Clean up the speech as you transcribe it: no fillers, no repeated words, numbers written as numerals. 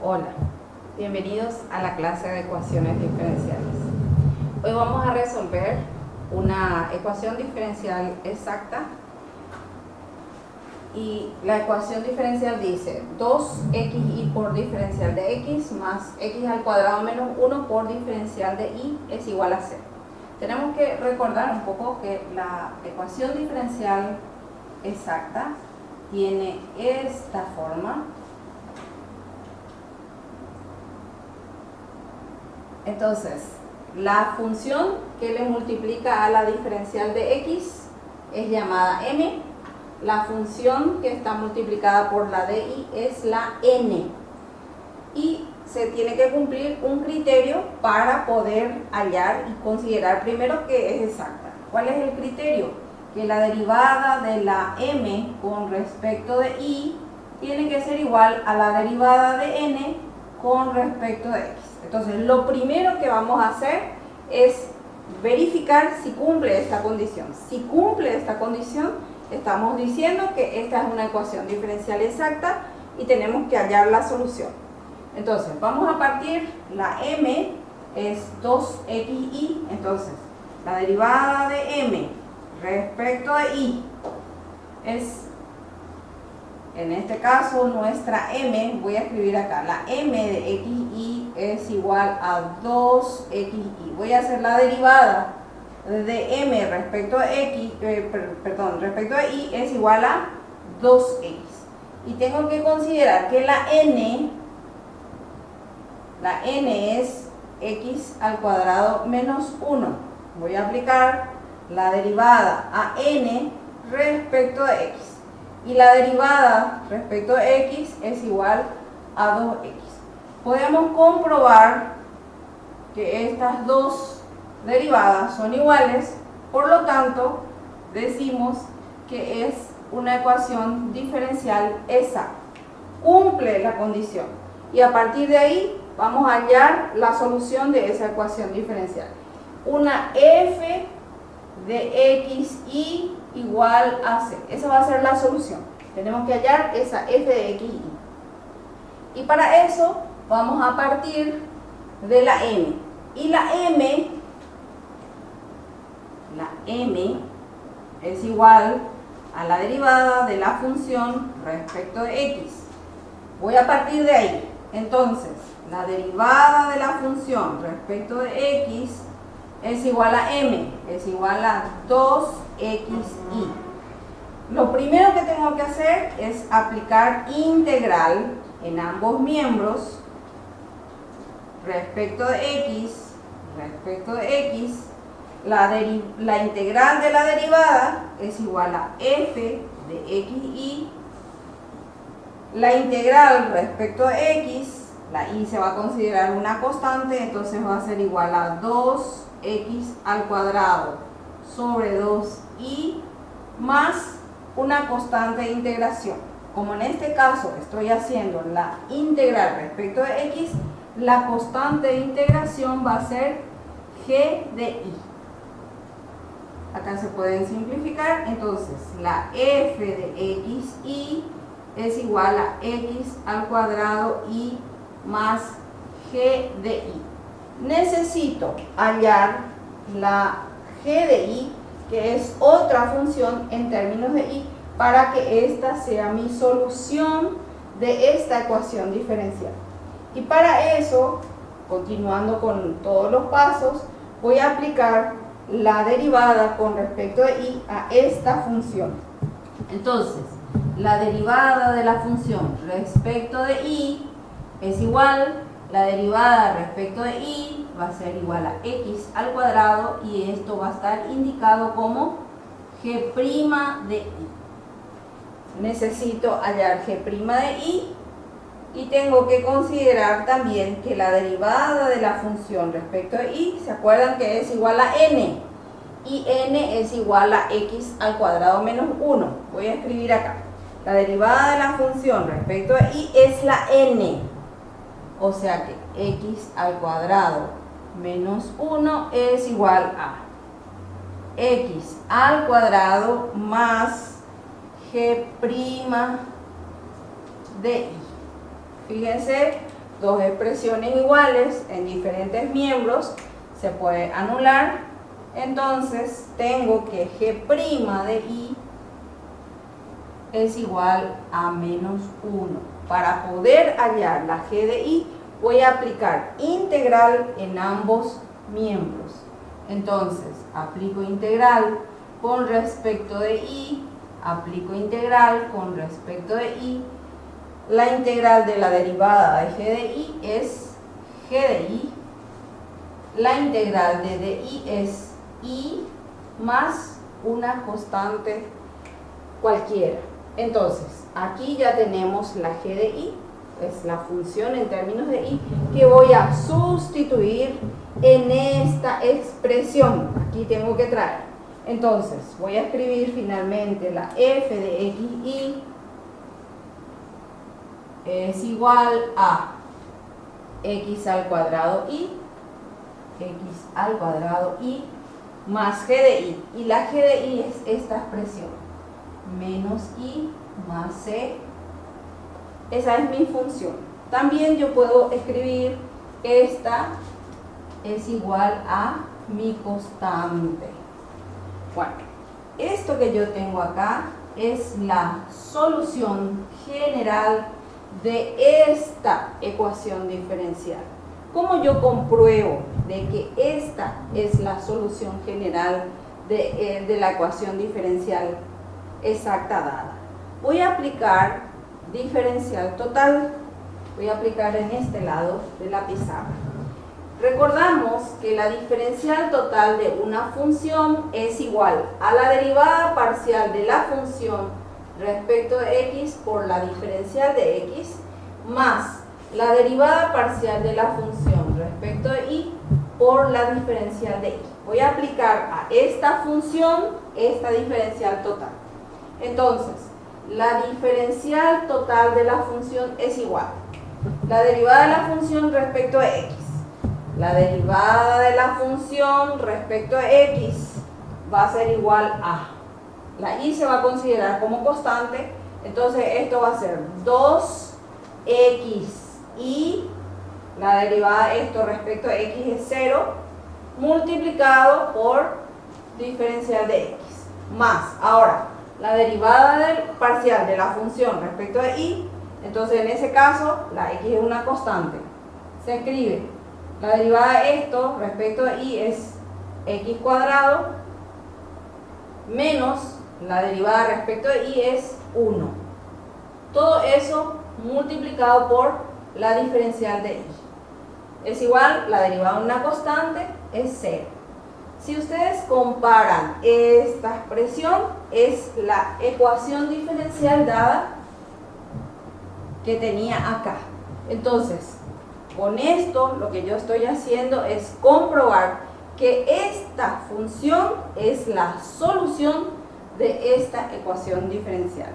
Hola, bienvenidos a la clase de ecuaciones diferenciales. Hoy vamos a resolver una ecuación diferencial exacta y la ecuación diferencial dice 2xy por diferencial de x más x al cuadrado menos 1 por diferencial de y es igual a 0. Tenemos que recordar un poco que la ecuación diferencial exacta tiene esta forma. Entonces, la función que le multiplica a la diferencial de x es llamada m. La función que está multiplicada por la de y es la n. Y se tiene que cumplir un criterio para poder hallar y considerar primero que es exacta. ¿Cuál es el criterio? Que la derivada de la m con respecto de y tiene que ser igual a la derivada de n con respecto de x. Entonces, lo primero que vamos a hacer es verificar si cumple esta condición. Si cumple esta condición, estamos diciendo que esta es una ecuación diferencial exacta y tenemos que hallar la solución. Entonces, vamos a partir, la m es 2xy, entonces la derivada de m respecto de y es, en este caso, nuestra m, voy a escribir acá, la m de xy es igual a 2xy. Voy a hacer la derivada de m respecto de x, respecto de y es igual a 2x. Y tengo que considerar que la n es x al cuadrado menos 1. Voy a aplicar la derivada a n respecto de x. Y la derivada respecto de x es igual a 2x. Podemos comprobar que estas dos derivadas son iguales, por lo tanto, decimos que es una ecuación diferencial exacta. Cumple la condición. Y a partir de ahí vamos a hallar la solución de esa ecuación diferencial. Una f de xy igual a c. Esa va a ser la solución. Tenemos que hallar esa f de xy. Y para eso vamos a partir de la m. Y la m es igual a la derivada de la función respecto de x. Voy a partir de ahí. Entonces, la derivada de la función respecto de x es igual a m, es igual a 2xy. Lo primero que tengo que hacer es aplicar integral en ambos miembros respecto de x, la integral de la derivada es igual a f de xy, la integral respecto de x, la y se va a considerar una constante, entonces va a ser igual a 2x al cuadrado sobre 2y más una constante de integración. Como en este caso estoy haciendo la integral respecto de x, la constante de integración va a ser g de y. Acá se pueden simplificar, entonces la f de xy es igual a x al cuadrado y más g de y. Necesito hallar la g de y, que es otra función en términos de y, para que esta sea mi solución de esta ecuación diferencial. Y para eso, continuando con todos los pasos, voy a aplicar la derivada con respecto de y a esta función. Entonces, la derivada de la función respecto de y es igual, la derivada respecto de y va a ser igual a x al cuadrado y esto va a estar indicado como g' de y. Necesito hallar g' de y tengo que considerar también que la derivada de la función respecto de y, ¿se acuerdan que es igual a n? Y n es igual a x al cuadrado menos 1. Voy a escribir acá. La derivada de la función respecto de y es la n. O sea que x al cuadrado menos 1 es igual a x al cuadrado más g' de y. Fíjense dos expresiones iguales en diferentes miembros se puede anular. Entonces tengo que G' de I es igual a menos 1. Para poder hallar la G de I voy a aplicar integral en ambos miembros. Entonces aplico integral con respecto de I, aplico integral con respecto de I. La integral de la derivada de G de I es G de I. La integral de DI es I más una constante cualquiera. Entonces, aquí ya tenemos la G de I, es la función en términos de I, que voy a sustituir en esta expresión. Aquí tengo que traer. Entonces, voy a escribir finalmente la f de xy es igual a x al cuadrado y más g de i. Y la g de i es esta expresión, menos i más c. Esa es mi función. También yo puedo escribir esta es igual a mi constante. Bueno, esto que yo tengo acá es la solución general de esta ecuación diferencial. ¿Cómo yo compruebo de que esta es la solución general de la ecuación diferencial exacta dada? Voy a aplicar diferencial total. Voy a aplicar en este lado de la pizarra. Recordamos que la diferencial total de una función es igual a la derivada parcial de la función respecto de x por la diferencial de x más la derivada parcial de la función respecto de y por la diferencial de y. Voy a aplicar a esta función esta diferencial total. Entonces, la diferencial total de la función es igual a la derivada de la función respecto de x. La derivada de la función respecto de x va a ser igual a, la y se va a considerar como constante, entonces esto va a ser 2x y la derivada de esto respecto de x es 0 multiplicado por diferencial de x más, ahora, la derivada parcial de la función respecto de y, entonces en ese caso la x es una constante, se escribe la derivada de esto respecto de y es x cuadrado menos la derivada respecto de y es 1. Todo eso multiplicado por la diferencial de y. Es igual, la derivada de una constante es 0. Si ustedes comparan esta expresión, es la ecuación diferencial dada que tenía acá. Entonces, con esto lo que yo estoy haciendo es comprobar que esta función es la solución de esta ecuación diferencial.